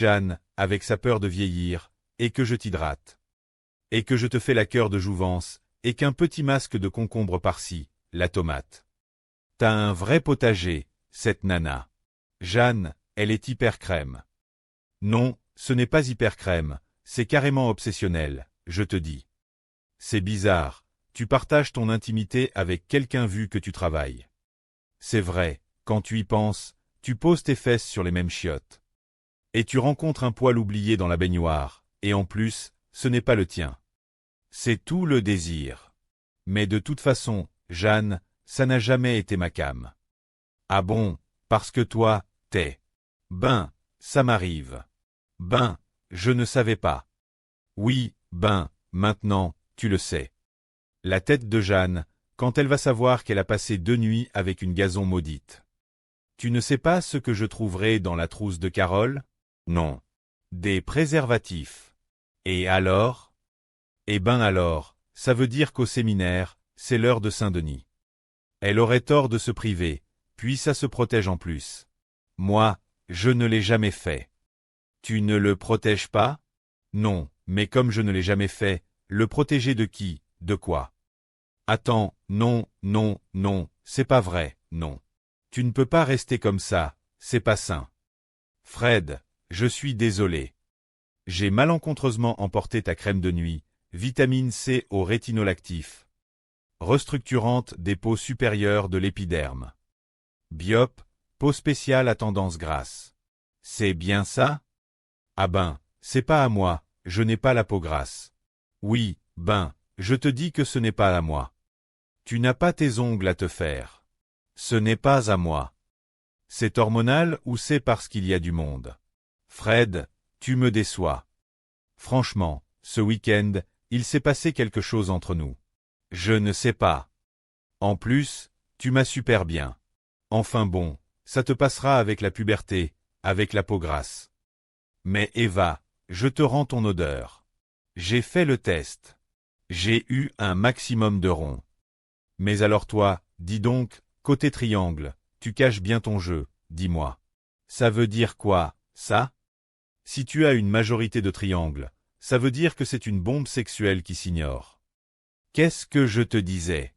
Jeanne, avec sa peur de vieillir, et que je t'hydrate. Et que je te fais la cœur de jouvence, et qu'un petit masque de concombre par-ci, la tomate. T'as un vrai potager, cette nana. Jeanne, elle est hyper crème. Non, ce n'est pas hyper crème, c'est carrément obsessionnel, je te dis. C'est bizarre, tu partages ton intimité avec quelqu'un vu que tu travailles. C'est vrai, quand tu y penses, tu poses tes fesses sur les mêmes chiottes. Et tu rencontres un poil oublié dans la baignoire, et en plus, ce n'est pas le tien. C'est tout le désir. Mais de toute façon, Jeanne, ça n'a jamais été ma came. Ah bon, parce que toi, t'es. Ben, ça m'arrive. Ben, je ne savais pas. Oui, ben, maintenant, tu le sais. La tête de Jeanne, quand elle va savoir qu'elle a passé 2 nuits avec une gazon maudite. Tu ne sais pas ce que je trouverai dans la trousse de Carole? Non. Des préservatifs. Et alors? Eh ben alors, ça veut dire qu'au séminaire, c'est l'heure de Saint-Denis. Elle aurait tort de se priver, puis ça se protège en plus. Moi, je ne l'ai jamais fait. Tu ne le protèges pas? Non, mais comme je ne l'ai jamais fait, le protéger de qui, de quoi? Attends, non, non, non, c'est pas vrai, non. Tu ne peux pas rester comme ça, c'est pas sain. Fred, je suis désolé. J'ai malencontreusement emporté ta crème de nuit, vitamine C au rétinol actif. Restructurante des peaux supérieures de l'épiderme. Biop, peau spéciale à tendance grasse. C'est bien ça? Ah ben, c'est pas à moi, je n'ai pas la peau grasse. Oui, ben, je te dis que ce n'est pas à moi. Tu n'as pas tes ongles à te faire. Ce n'est pas à moi. C'est hormonal ou c'est parce qu'il y a du monde? Fred, tu me déçois. Franchement, ce week-end, il s'est passé quelque chose entre nous. Je ne sais pas. En plus, tu m'as super bien. Enfin bon, ça te passera avec la puberté, avec la peau grasse. Mais Eva, je te rends ton odeur. J'ai fait le test. J'ai eu un maximum de ronds. Mais alors toi, dis donc, côté triangle, tu caches bien ton jeu, dis-moi. Ça veut dire quoi, ça? Si tu as une majorité de triangles, ça veut dire que c'est une bombe sexuelle qui s'ignore. Qu'est-ce que je te disais?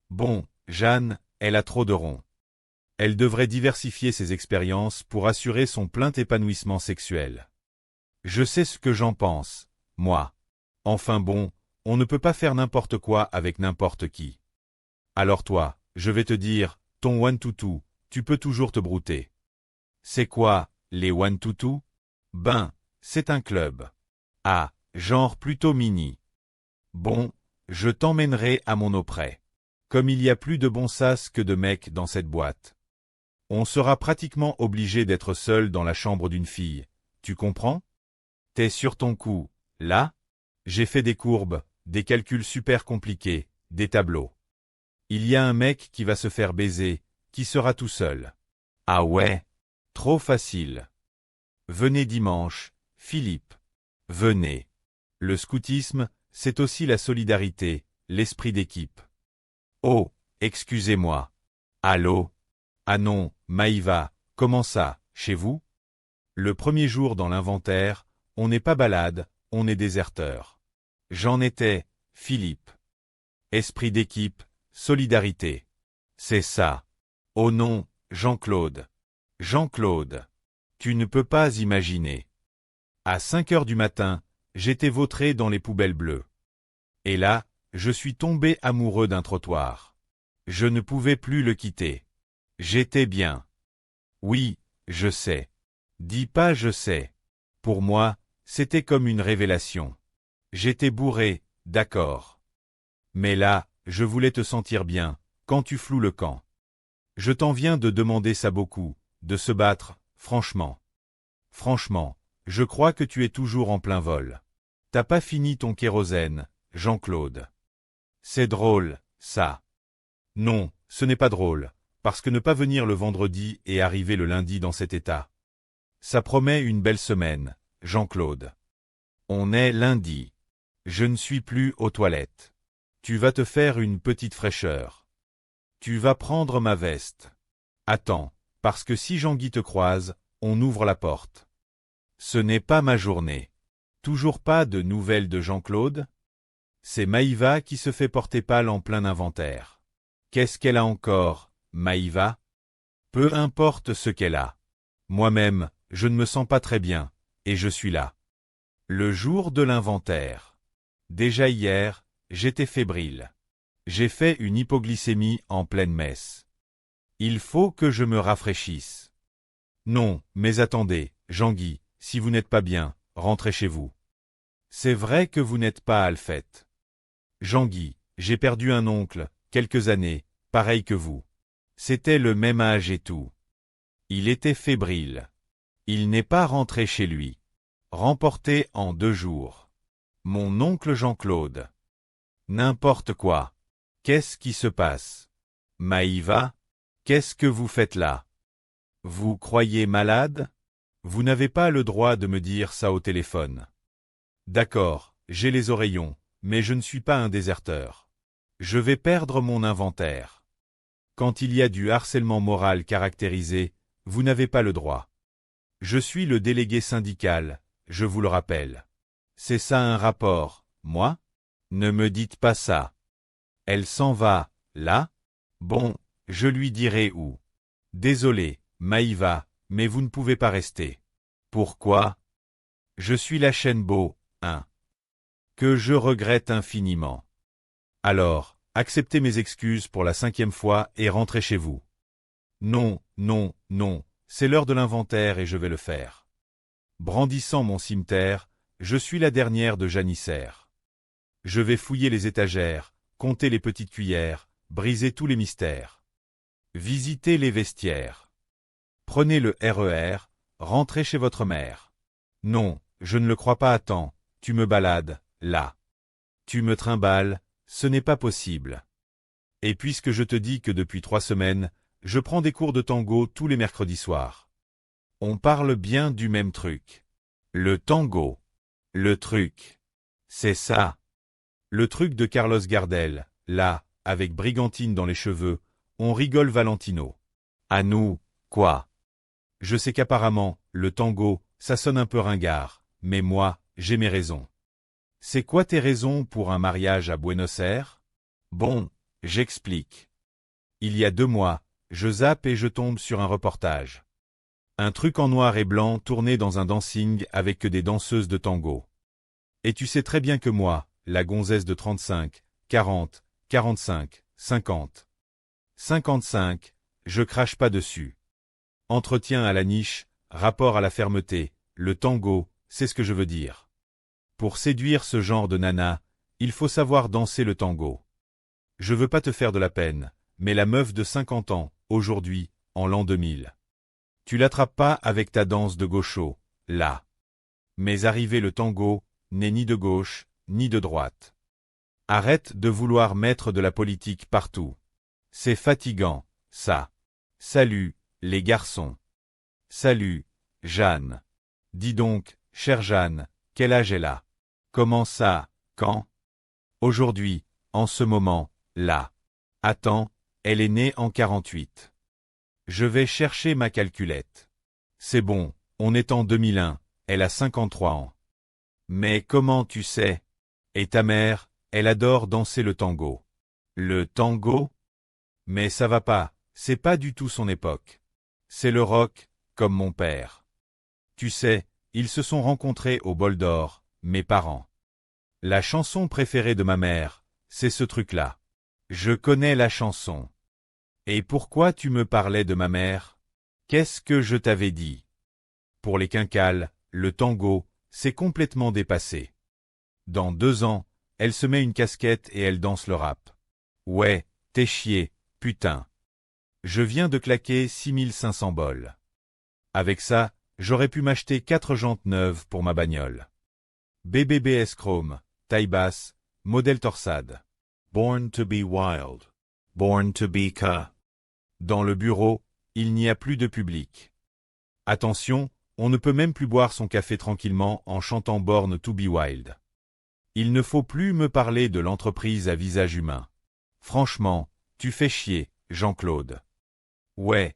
Bon, Jeanne, elle a trop de ronds. Elle devrait diversifier ses expériences pour assurer son plein épanouissement sexuel. Je sais ce que j'en pense, moi. Enfin bon, on ne peut pas faire n'importe quoi avec n'importe qui. Alors toi, je vais te dire, ton one-to-two, tu peux toujours te brouter. C'est quoi, les one-to-two? Ben, c'est un club. Ah, genre plutôt mini. Bon, je t'emmènerai à mon auprès. Comme il y a plus de bons sas que de mecs dans cette boîte. On sera pratiquement obligé d'être seul dans la chambre d'une fille, tu comprends? T'es sur ton coup, là? J'ai fait des courbes, des calculs super compliqués, des tableaux. Il y a un mec qui va se faire baiser, qui sera tout seul. Ah ouais? Trop facile. Venez dimanche, Philippe. Venez. Le scoutisme, c'est aussi la solidarité, l'esprit d'équipe. Oh, excusez-moi. Allô? Ah non, Maïva, comment ça, chez vous? Le premier jour dans l'inventaire, on n'est pas balade, on est déserteur. J'en étais, Philippe. Esprit d'équipe, solidarité. C'est ça. Oh non, Jean-Claude. Jean-Claude. Tu ne peux pas imaginer. À 5 heures du matin, j'étais vautré dans les poubelles bleues. Et là, je suis tombé amoureux d'un trottoir. Je ne pouvais plus le quitter. J'étais bien. Oui, je sais. Dis pas je sais. Pour moi, c'était comme une révélation. J'étais bourré, d'accord. Mais là, je voulais te sentir bien, quand tu floues le camp. Je t'en viens de demander ça beaucoup, de se battre, franchement. Franchement, je crois que tu es toujours en plein vol. T'as pas fini ton kérosène, Jean-Claude. C'est drôle, ça. Non, ce n'est pas drôle, parce que ne pas venir le vendredi et arriver le lundi dans cet état. Ça promet une belle semaine, Jean-Claude. On est lundi. Je ne suis plus aux toilettes. Tu vas te faire une petite fraîcheur. Tu vas prendre ma veste. Attends, parce que si Jean-Guy te croise, on ouvre la porte. Ce n'est pas ma journée. Toujours pas de nouvelles de Jean-Claude? C'est Maïva qui se fait porter pâle en plein inventaire. Qu'est-ce qu'elle a encore, Maïva? Peu importe ce qu'elle a. Moi-même, je ne me sens pas très bien, et je suis là. Le jour de l'inventaire. Déjà hier, j'étais fébrile. J'ai fait une hypoglycémie en pleine messe. Il faut que je me rafraîchisse. Non, mais attendez, Jean-Guy, si vous n'êtes pas bien, rentrez chez vous. C'est vrai que vous n'êtes pas Alfette. Jean-Guy, j'ai perdu un oncle, quelques années, pareil que vous. C'était le même âge et tout. Il était fébrile. Il n'est pas rentré chez lui. Remporté en 2 jours. Mon oncle Jean-Claude. N'importe quoi. Qu'est-ce qui se passe? Maïva? Qu'est-ce que vous faites là? Vous croyez malade? Vous n'avez pas le droit de me dire ça au téléphone. D'accord, j'ai les oreillons, mais je ne suis pas un déserteur. Je vais perdre mon inventaire. Quand il y a du harcèlement moral caractérisé, vous n'avez pas le droit. Je suis le délégué syndical, je vous le rappelle. C'est ça un rapport, moi? Ne me dites pas ça. Elle s'en va, là? Bon, je lui dirai où. Désolé, Maïva, mais vous ne pouvez pas rester. Pourquoi? Je suis la Chennebeau, hein. Que je regrette infiniment. Alors, acceptez mes excuses pour la 5e fois et rentrez chez vous. Non, non, non, c'est l'heure de l'inventaire et je vais le faire. Brandissant mon cimeterre, je suis la dernière de janissaires. Je vais fouiller les étagères, compter les petites cuillères, briser tous les mystères. Visiter les vestiaires. Prenez le RER, rentrez chez votre mère. Non, je ne le crois pas à temps, tu me balades, là. Tu me trimbales, ce n'est pas possible. Et puisque je te dis que depuis 3 semaines, je prends des cours de tango tous les mercredis soirs. On parle bien du même truc. Le tango. Le truc. C'est ça. Le truc de Carlos Gardel, là, avec brigantine dans les cheveux, on rigole Valentino. À nous, quoi? Je sais qu'apparemment, le tango, ça sonne un peu ringard, mais moi, j'ai mes raisons. C'est quoi tes raisons pour un mariage à Buenos Aires? Bon, j'explique. Il y a 2 mois, je zappe et je tombe sur un reportage. Un truc en noir et blanc tourné dans un dancing avec que des danseuses de tango. Et tu sais très bien que moi, la gonzesse de 35, 40, 45, 50. 55, je crache pas dessus. Entretien à la niche, rapport à la fermeté, le tango, c'est ce que je veux dire. Pour séduire ce genre de nana, il faut savoir danser le tango. Je veux pas te faire de la peine, mais la meuf de 50 ans, aujourd'hui, en l'an 2000. Tu l'attrapes pas avec ta danse de gaucho, là. Mais arrivé le tango, n'est ni de gauche, ni de droite. Arrête de vouloir mettre de la politique partout. C'est fatigant, ça. Salut, les garçons. Salut, Jeanne. Dis donc, chère Jeanne, quel âge elle a? Comment ça, quand? Aujourd'hui, en ce moment, là. Attends, elle est née en 48. Je vais chercher ma calculette. C'est bon, on est en 2001, elle a 53 ans. Mais comment tu sais? Et ta mère, elle adore danser le tango. Le tango? Mais ça va pas, c'est pas du tout son époque. C'est le rock, comme mon père. Tu sais, ils se sont rencontrés au Bol d'Or, mes parents. La chanson préférée de ma mère, c'est ce truc-là. Je connais la chanson. Et pourquoi tu me parlais de ma mère? Qu'est-ce que je t'avais dit? Pour les quinquals, le tango, c'est complètement dépassé. Dans 2 ans, elle se met une casquette et elle danse le rap. Ouais, t'es chié, putain. Je viens de claquer 6500 bols. Avec ça, j'aurais pu m'acheter 4 jantes neuves pour ma bagnole. BBBS Chrome, taille basse, modèle torsade. Born to be wild. Born to be K. Dans le bureau, il n'y a plus de public. Attention, on ne peut même plus boire son café tranquillement en chantant Born to be wild. Il ne faut plus me parler de l'entreprise à visage humain. Franchement, tu fais chier, Jean-Claude. Ouais,